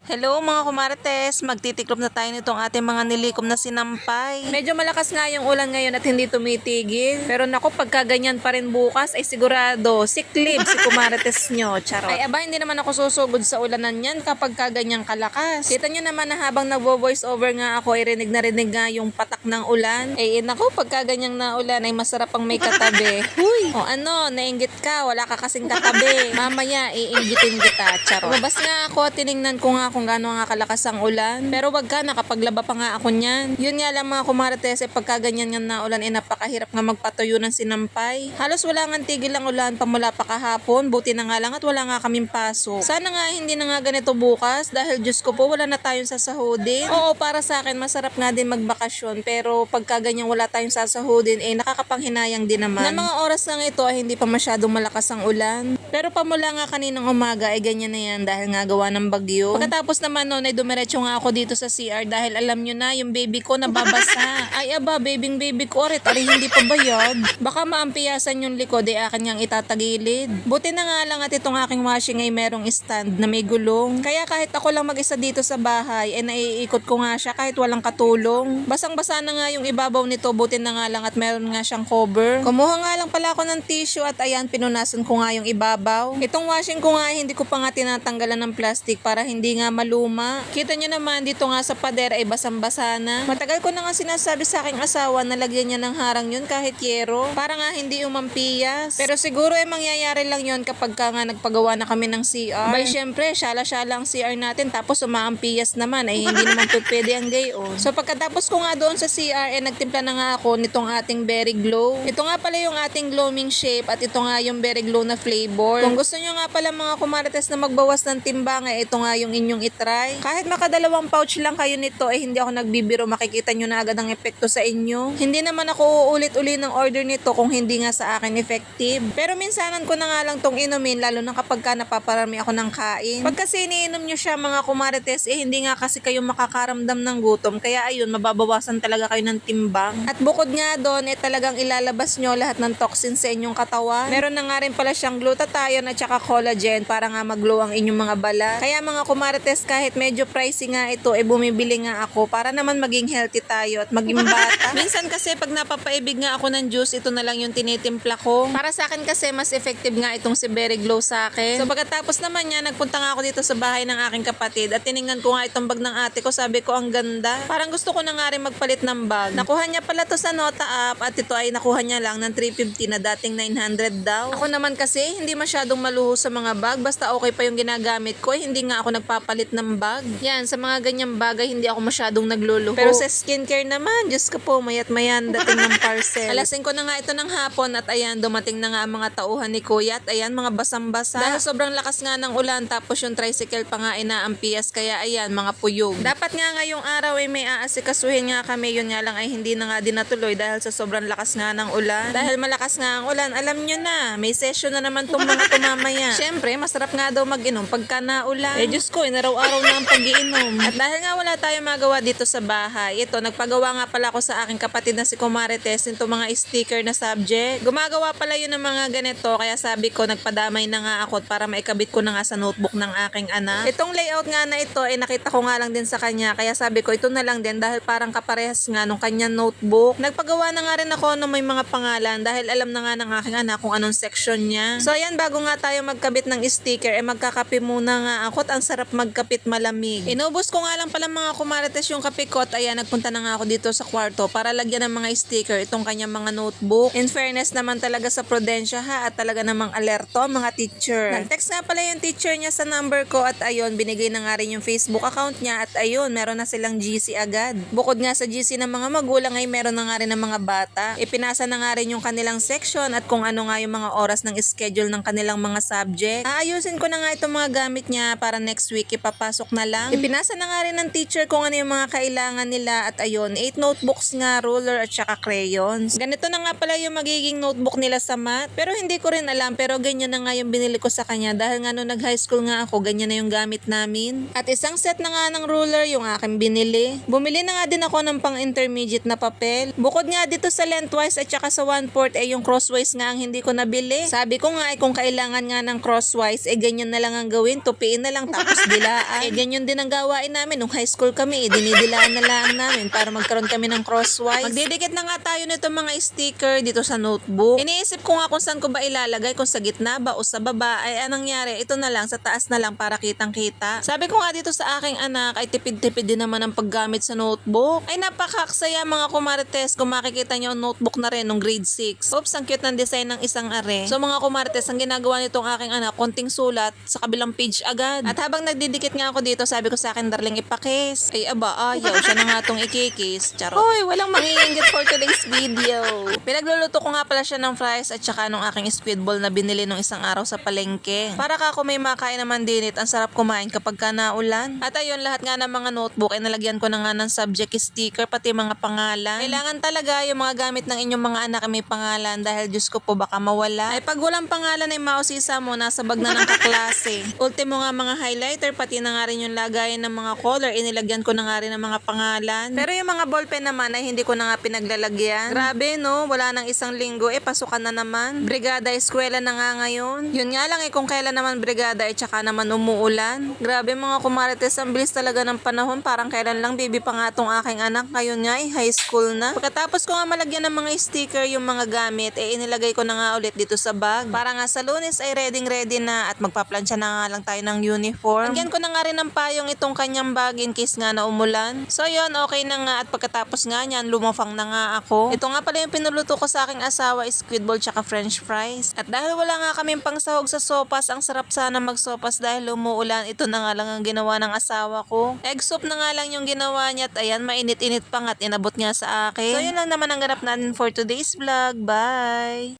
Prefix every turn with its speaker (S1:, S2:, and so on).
S1: Hello mga kumarites, magtitiklop na tayo nitong ating mga nilikom na sinampay. Medyo malakas nga yung ulan ngayon at hindi tumitigil. Pero naku, pagka ganyan pa rin bukas ay sigurado, siklib si kumarites nyo. Charot. Ay aba, hindi naman ako susugod sa ulanan yan kapag ganyang kalakas. Kita nyo naman na habang nagvo-voice over nga ako, ay rinig na rinig nga yung patak ng ulan. Ay naku, pagka ganyang na ulan ay masarap ang may katabi. Huy! O ano, nainggit ka, wala ka kasing katabi. Mamaya, iinggitin kita. Charot. Lumabas nga ako, tiningnan ko nga kung gaano nga kalakas ang ulan. Pero wag ka, nakapaglaba pa nga ako niyan. Yun nga lang mga kumarites, pagka ganyan nga na ulan, napakahirap nga magpatuyo ng sinampay. Halos wala nga tigil ang ulan pamula pa kahapon. Buti na nga lang at wala nga kaming pasok. Sana nga hindi na nga ganito bukas dahil Diyos ko po, wala na tayong sasahudin. Oo, para sa akin, masarap nga din magbakasyon. Pero pagka ganyan wala tayong sasahudin, nakakapanghinayang din naman. Na mga oras nga ito ay hindi pa masyadong malakas ang ulan. Pero pamula nga kaninang umaga ay ganyan na yan dahil nga gawa ng bagyo. Pagkatapos naman noon ay dumiretso nga ako dito sa CR dahil alam nyo na yung baby ko nababasa. Ay aba, baby ko arit, hindi pa bayad. Baka maampiyasan yung likod ay akin ngang itatagilid. Buti na nga lang at itong aking washing ay merong stand na may gulong. Kaya kahit ako lang mag-isa dito sa bahay ay naiikot ko nga siya kahit walang katulong. Basang-basa na nga yung ibabaw nito, buti na nga lang at meron nga siyang cover. Kumuha nga lang pala ako ng tissue at ayan, pinunasan ko nga yung ibabaw. Itong washing ko nga hindi ko pa nga tinatanggalan ng plastic para hindi nga maluma. Kita nyo naman dito nga sa pader ay basang-basa na. Matagal ko na nga sinasabi sa aking asawa na lagyan niya ng harang yun kahit yero para nga hindi umampiyas. Pero siguro ay mangyayari lang yun kapag ka nga nagpagawa na kami ng CR. Bay syempre, syala-syala ang CR natin tapos umaampiyas naman ay hindi naman pwede ang gayon. So pagkatapos ko nga doon sa CR ay nagtimpla na nga ako nitong ating Berry Glow. Ito nga pala yung ating gloaming shape at ito nga yung Berry Glow na flavor. Kung gusto nyo nga pala mga kumarites na magbawas ng timbang ito nga yung inyong itry. Kahit makadalawang pouch lang kayo nito hindi ako nagbibiro, makikita nyo na agad ang epekto sa inyo. Hindi naman ako uulit-uli ng order nito kung hindi nga sa akin effective. Pero minsanan ko na nga lang tong inumin lalo na kapag ka napaparami ako ng kain. Pag kasi iniinom nyo siya mga kumarites hindi nga kasi kayo makakaramdam ng gutom kaya ayun, mababawasan talaga kayo ng timbang. At bukod nga doon talagang ilalabas nyo lahat ng toxins sa inyong katawan. Meron na nga rin pala siyang glutathione at saka collagen para nga mag-glow ang inyong mga balat. Kaya mga kumarites, kahit medyo pricey nga ito bumibili nga ako para naman maging healthy tayo at maging bata. Minsan kasi pag napapaibig nga ako ng juice, ito na lang yung tinitimpla ko. Para sa akin kasi mas effective nga itong si Berry Glow sa akin. So pagkatapos naman niya, nagpunta nga ako dito sa bahay ng aking kapatid at tiningnan ko nga itong bag ng ate ko. Sabi ko ang ganda. Parang gusto ko na nga rin magpalit ng bag. Nakuha niya pala to sa Nota app at ito ay nakuha niya lang ng 350 na dating 900 daw. Ako naman kasi hindi masyadong maluho sa mga bag. Basta okay pa yung ginagamit ko. Hindi nga ako nagpapalit ng bag. Yan, sa mga ganyang bagay hindi ako masyadong nagluluho. Pero sa skincare naman, Diyos ko po, mayat mayan dating ng parcel. Alasin ko na nga ito ng hapon at ayan, dumating na nga ang mga tauhan ni Kuya at ayan, mga basang-basa. Dahil sobrang lakas nga ng ulan tapos yung tricycle pa nga inaampias kaya ayan, mga puyog. Dapat nga ngayong araw may aasikasuhin nga kami, yun nga lang ay hindi na nga din natuloy dahil sa sobrang lakas nga ng ulan. Dahil malakas nga ang ulan, alam nyo na, may session na naman tong mga tumamaya. Siyempre, masarap nga daw mag-inom pagka naulan. Diyos ko, inaraw-araw na ang pag-iinom. At dahil nga wala tayong magawa dito sa bahay, ito, nagpagawa nga pala ako sa aking kapatid na si Kumarites nito mga sticker na subject. Gumagawa pala yun ng mga ganito, kaya sabi ko, nagpadamay na nga ako para maikabit ko na nga sa notebook ng aking anak. Itong layout nga na ito, nakita ko nga lang din sa kanya, kaya sabi ko, ito na lang din dahil parang kaparehas nga nung kanyang notebook. Nagpagawa na nga rin ako ng may mga pangalan dahil alam na nga ng aking anak kung anong section niya. So ayan, bago nga tayo magkabit ng sticker, magkakape muna nga ako at ang sarap magkapit malamig. Inubos ko nga lang pala mga kumarites yung kape ko at ayan, nagpunta na nga ako dito sa kwarto para lagyan ng mga sticker itong kanyang mga notebook. In fairness naman talaga sa Prudencia at talaga namang alerto mga teacher. Nag-text nga pala yung teacher niya sa number ko at ayun, binigay na nga rin yung Facebook account niya at ayun, meron na silang GC agad. Bukod nga sa GC ng mga magulang ay meron na nga rin ng mga bata. Ipinasa na nga rin yung kanilang section at kung ano nga yung mga oras ng schedule ng kanilang mga subject. Aayusin ko na nga itong mga gamit niya para next week ipapasok na lang. Ipinasa na nga rin ng teacher kung ano yung mga kailangan nila at ayun, 8 notebooks nga, ruler at saka crayons. Ganito na nga pala yung magiging notebook nila sa math. Pero hindi ko rin alam, pero ganyan na nga yung binili ko sa kanya dahil nga nung nag-high school nga ako, ganyan na yung gamit namin. At isang set na nga ng ruler yung aking binili. Bumili na nga din ako ng pang-intermediate na papel. Bukod nga dito sa lengthwise at saka sa 1/4 yung crosswise nga ang hindi ko nabili. Sabi ko nga kung kailan kailangan nga ng crosswise, ganyan na lang ang gawin, tupiin na lang tapos dilaan. Ganyan din ang gawain namin nung high school kami, dinidilaan na lang namin para magkaroon kami ng crosswise. Magdidikit na nga tayo nito mga sticker dito sa notebook. Iniisip ko nga kung saan ko ba ilalagay, kung sa gitna ba o sa baba. Ay anong nangyari, ito na lang, sa taas na lang para kitang-kita. Sabi ko nga dito sa aking anak, ay tipid-tipid din naman ang paggamit sa notebook. Ay napakaksaya mga kumarites, kung makikita nyo ang notebook na rin nung grade 6. Oops, ang cute ng design ng isang are. So mga kumarites, ang ginagawa nitong aking anak, konting sulat sa kabilang page agad. At habang nagdidikit nga ako dito, sabi ko sa akin, darling, ipakis. Ay aba, ayaw, siya na nga tong ikikis. Charot. Hoy, walang mangiinggit for today's video. Pinagluluto ko nga pala siya ng fries at saka nung aking squid ball na binili nung isang araw sa palengke. Para ka kung may makain naman dinit, ang sarap kumain kapag ka naulan. At ayun, lahat nga ng mga notebook ay nalagyan ko na nga ng subject sticker, pati mga pangalan. Kailangan talaga yung mga gamit ng inyong mga anak ay may pangalan dahil Diyos ko po baka mawala. Ay pag walang pangalan ay mausisa mo, nasa bag na ng kaklase. Ultimo nga mga highlighter, pati na nga rin yung lagayan ng mga color, inilagyan ko na nga rin ng mga pangalan. Pero yung mga ballpen naman ay hindi ko na nga pinaglalagyan. Grabe no, wala nang isang linggo, pasukan na naman. Brigada, eskwela na nga ngayon. Yun nga lang kung kailan naman brigada tsaka naman umuulan. Grabe mga kumarites, ang bilis talaga ng panahon, parang kailan lang baby pa nga tong aking anak. Ngayon nga high school na. Pagkatapos ko nga malagyan ng mga sticker yung mga gamit, inilagay ko na nga ulit dito sa bag. Para nga sa Lunes ay ready na at magpaplansya na nga lang tayo ng uniform. Lagyan ko na nga rin ng payong itong kanyang bag in case nga na umulan. So yun, okay na nga at pagkatapos nga niyan, lumafang na nga ako. Ito nga pala yung pinuluto ko sa aking asawa, squid ball tsaka french fries. At dahil wala nga kaming pangsahog sa sopas, ang sarap sana magsopas dahil umuulan. Ito na nga lang ang ginawa ng asawa ko. Egg soup na nga lang yung ginawa niya at ayan, mainit-init pa nga at inabot niya sa akin. So yun lang naman ang ganap natin for today's vlog. Bye!